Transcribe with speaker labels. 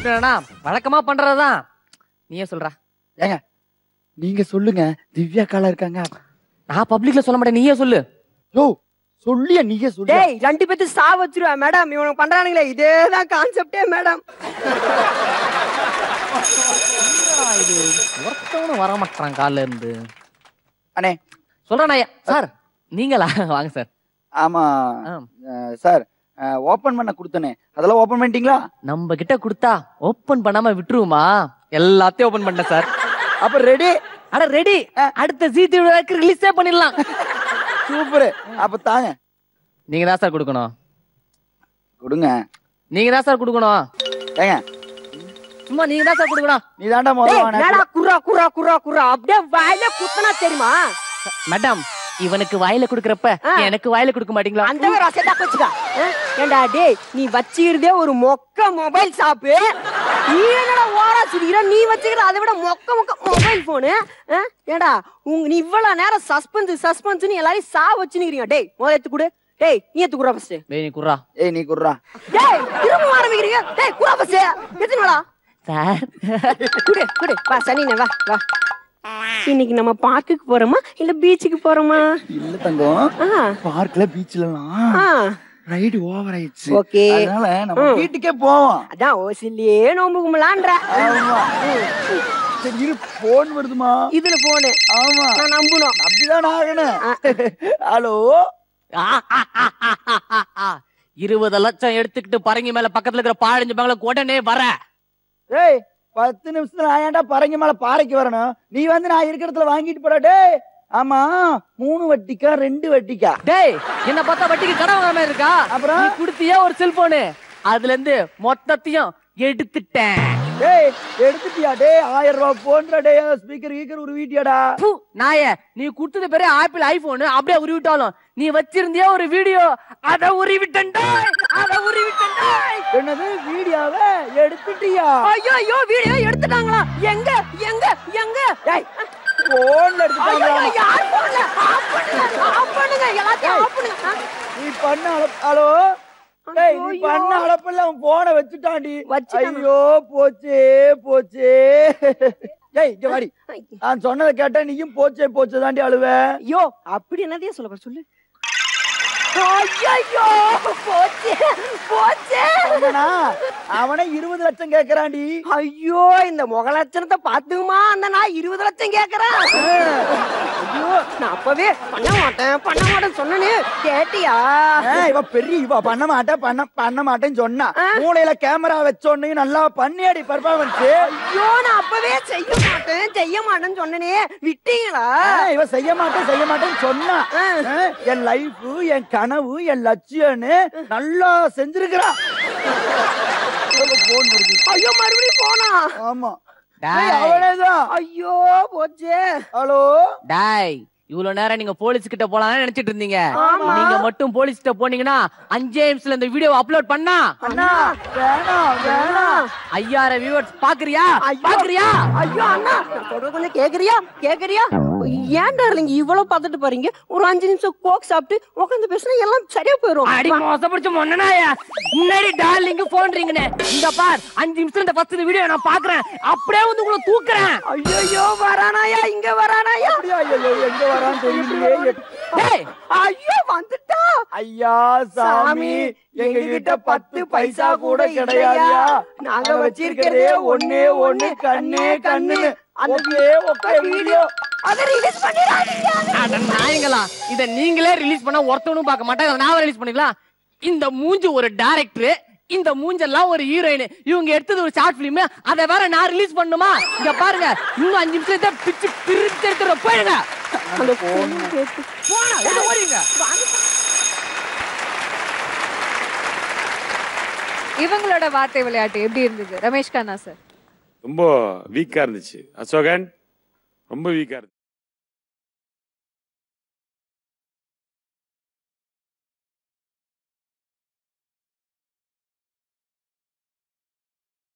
Speaker 1: விட்டுட்டேனா வழக்கமா பண்றதுதான். நீயே சொல்றா.
Speaker 2: ஏங்க நீங்க சொல்லுங்க. திவ்யா கால இருக்காங்க.
Speaker 1: நான் பப்ளிக்ல சொல்ல மாட்டேன், நீயே சொல்லு.
Speaker 2: யோ சொல்லியா நீங்க சொல்லு.
Speaker 3: டேய் ரெண்டு பேத்து சா வச்சிருவா மேடம். இவனுக்கு பண்றானுங்களே இதேதான் கான்செப்டே மேடம்.
Speaker 1: இது ஒருத்தவனும் வர மாட்டான் காலைல இருந்து.
Speaker 2: அண்ணே
Speaker 1: சொல்றேன் சார். நீங்களா? வாங்க சார்.
Speaker 2: ஆமா சார், ஓபன் பண்ண கொடுத்தனே, அதெல்லாம் ஓபன் பண்ணிட்டீங்களா?
Speaker 1: நம்ம கிட்ட கொடுத்தா ஓபன் பண்ணாம விட்டுருவோமா? எல்லாத்தையும் ஓபன் பண்ணேன் சார்.
Speaker 2: அப்ப ரெடி?
Speaker 1: அட ரெடி. அடுத்த ஜீ டிவிக்கு ரிலீஸே பண்ணிடலாம்.
Speaker 2: சூப்பர். அப்ப தாங்க.
Speaker 1: நீங்க தான் சார் கொடுக்கணும்.
Speaker 2: கொடுங்க.
Speaker 1: நீங்க தான் சார் கொடுக்கணும்.
Speaker 2: ஏங்க
Speaker 1: சும்மா நீங்க தான் சார் கொடுக்கணும்.
Speaker 2: நீ தாண்டா முதல்ல.
Speaker 3: என்னடா குர்ரா குர்ரா குர்ரா குர்ரா அப்படியே வாயில குத்துனா தெரியுமா?
Speaker 1: மேடம் இவனுக்கு வாயில குடுக்கறப்ப எனக்கு வாயில கொடுக்க மாட்டீங்களா?
Speaker 3: அந்த மாதிரி ரசத்தா போச்சுக்கா. ஏண்டா டேய் நீ வச்சிருந்தே ஒரு மொக்க மொபைல் ஷாப்பு, நீ என்னடா ஓரா சுடிக்கிற? நீ வச்சுக்கிற அதை விட மொக்க மொக்க மொபைல் போனு. ஏண்டா நீ இவ்வளவு நேரம் சஸ்பென்ஸ் எல்லாரையும் சா வச்சுக்கிறீங்க. டேய் முதல்ல எடுத்து கொடு. டேய் நீ எடுத்து குறா ஃபர்ஸ்ட்.
Speaker 1: டேய் நீ குறா.
Speaker 2: ஏய் நீ குறா.
Speaker 3: டேய் திரும்ப ஆரம்பிக்கிறீங்க. டேய் குறா ஃபர்ஸ்ட். எடுத்துடா
Speaker 1: சார்.
Speaker 3: குடு குடு வா சனினே வா வா. இன்னைக்கு நம்ம பார்க்குக்கு போறோமா இல்ல பீச்சுக்கு போறோமா?
Speaker 2: இல்ல தங்கம், பார்க்ல பீச்லலாம் ரைடு ஓவர் ஆயிடுச்சு.
Speaker 3: ஓகே,
Speaker 2: அதனால நம்ம வீட்டுக்கே போவோம்.
Speaker 3: அதான் ஓசிலே நோம்பு கும்பலான்ற.
Speaker 2: ஆமா சரி இரு, போன் வருதுமா.
Speaker 3: இதுல போன்.
Speaker 2: ஆமா
Speaker 3: நான் நம்பணும்.
Speaker 2: அப்படிதான் ஆகணும். ஹலோ
Speaker 1: 20 லட்சம் எடுத்துக்கிட்டு பரங்கி மேல பக்கத்துல இருக்கிற பாழஞ்சு பங்கள உடனே வர.
Speaker 2: ஏய் 10 நிமிஷத்துல நான் ஏன்டா பரங்கி மேல பாறைக்கு வரணும்? நீ வந்து நான் இருக்கிற இடத்துல வாங்கிட்டு போடா. டேய் ஆமா 3 வட்டிக்கா 2 வட்டிக்கா?
Speaker 1: டேய் என்ன பார்த்தா வட்டிக்கு கடன் வாங்காம இருக்கா?
Speaker 2: அப்புறம்
Speaker 1: நீ குடுத்தியே ஒரு செல்போனு, அதுல இருந்து மொத்தத்தையும் எடுத்துட்டேன்.
Speaker 2: டேய் எடுத்துட்டியா? டேய் 1000 ரூபாய் போன்றா. டேய் ஸ்பீக்கர் கீக்கர் ஒரு வீடியோடா.
Speaker 1: நாயே நீ குடுத்தது பேரு ஆப்பிள் ஐபோன், அப்படியே உருவிட்டாலும் நீ வச்சிருந்தியா ஒரு வீடியோ, அத உருவிட்டேன்டா.
Speaker 2: என்னது வீடியோவை எடுத்துட்டியா?
Speaker 3: ஐயோ ஐயோ வீடியோ எடுத்துட்டாங்களா? எங்க எங்க எங்க?
Speaker 2: டேய் போன்ல எடுத்துட்டாங்களா?
Speaker 3: யார் போன்ல? ஆஃப் பண்ணுங்க எல்லாத்தையும் ஆஃப் பண்ணுங்க.
Speaker 2: நீ பண்ண ஹலோ டேய் நீ பண்ண அளப்பல்ல அவன் போனை வச்சுட்டான்டி. ஐயோ போச்சே போச்சே. டேய் இங்க வாடி. நான் சொன்னதை கேட்டா நீயும் போச்சே போச்சே தாண்டி அழுவ.
Speaker 3: ஐயோ அப்படி என்னதே சொல்ல சொல்லு. ஐயோ போச்சே போச்சே.
Speaker 2: அவனே 20 லட்சம் கேக்குறான்டி.
Speaker 3: ஐயோ இந்த முக லட்சணத்தை பாத்துமா அந்த நான் 20 லட்சம் கேக்குறேன். ஐயோ நான் அப்பவே பண்ண மாட்டேன் சொன்னனே கேட்டியா?
Speaker 2: இவ பெரிய இவ பண்ண மாட்டேன்னு சொன்னா. மூளையில கேமரா வச்சோன்னு நல்லா பண்ணியாடி பெர்ஃபார்மன்ஸ்.
Speaker 3: ஐயோ நான் அப்பவே செய்ய மாட்டேன்னு சொன்னனே விட்டீங்களா?
Speaker 2: இவ செய்ய மாட்டேன்னு சொன்னா. என் லைஃப் என் கனவு என் லட்சியம்னு நல்லா செஞ்சிருக்கிறா.
Speaker 3: ஐயோ மறுபடியும் போனா.
Speaker 2: ஆமா அவனேதான்.
Speaker 3: ஐயோ போச்சே.
Speaker 2: ஹலோ
Speaker 1: டாய் இவ்வளவு நேரம் நீங்க போலீஸ் கிட்ட போலாம்னு நினைச்சிட்டு இருந்தீங்க. நீங்க மட்டும் போலீஸ் கிட்ட போனீங்கன்னா 5 நிமிஷத்துல இந்த வீடியோ அப்லோட் பண்ணா
Speaker 2: அண்ணா வேணாம்
Speaker 1: 5000 வியூவர்ஸ் பாக்குறியா?
Speaker 3: ஐயோ அண்ணா சொல்றது கொஞ்சம் கேக்குறியா? ஏன் டார்லிங் இவ்வளவு பார்த்துட்டு பாருங்க. ஒரு 5 நிமிஷம் கோக் சாப்பிட்டு உட்காந்து பேசினா எல்லாம் சரியா போயிடும்.
Speaker 1: அடி மோசப்படிச்சு மொன்னனாயா முன்னாடி டார்லிங் போன்றீங்கன்னு. இந்த பார் 5 நிமிஷம் இந்த ஃபர்ஸ்ட் வீடியோ நான் பாக்குறேன், அப்படியே வந்து உங்களை தூக்குறேன்.
Speaker 3: ஐயோ வரானாயா இங்க வரானாயா?
Speaker 2: ஐயோ எங்க வரான்னு தெரியலையே.
Speaker 3: ஐயோ வந்துட்டா.
Speaker 2: ஐயா சாமி எங்க கிட்ட 10 பைசா கூட கிடையாதுயா.
Speaker 3: நாங்க வச்சிருக்கிறதே ஒண்ணே கண்ணு. அந்த வீடியோ அத ரிலீஸ் பண்ணிராதீங்க.
Speaker 1: அட நாயங்களா, இத நீங்களே ரிலீஸ் பண்ணா ஒருத்தனும் பார்க்க மாட்டாங்க. நான் ரிலீஸ் பண்ணிடலாம். இந்த மூஞ்சி ஒரு டைரக்டர், இந்த மூஞ்செல்லாம் ஒரு ஹீரோயின். இவங்க எடுத்தது ஒரு ஷார்ட் பிலிம், அத வேற நான் ரிலீஸ் பண்ணுமா? இங்க பாருங்க இன்னும் 5 நிமிஷத்துல பிச்சு பிரிச்சு எடுத்துற போயிடுங்க.
Speaker 3: அந்த போன் கேட்டு
Speaker 1: போடா எங்க ஓடிங்க.
Speaker 4: இவங்களோட வார்த்தை விளையாட்டு எப்படி இருந்தது ரமேஷ் கண்ணா சார்?
Speaker 5: ரொம்ப வீக்கா இருந்துச்சு. அசோகன் ரொம்ப வீக்கா இருந்துச்சு.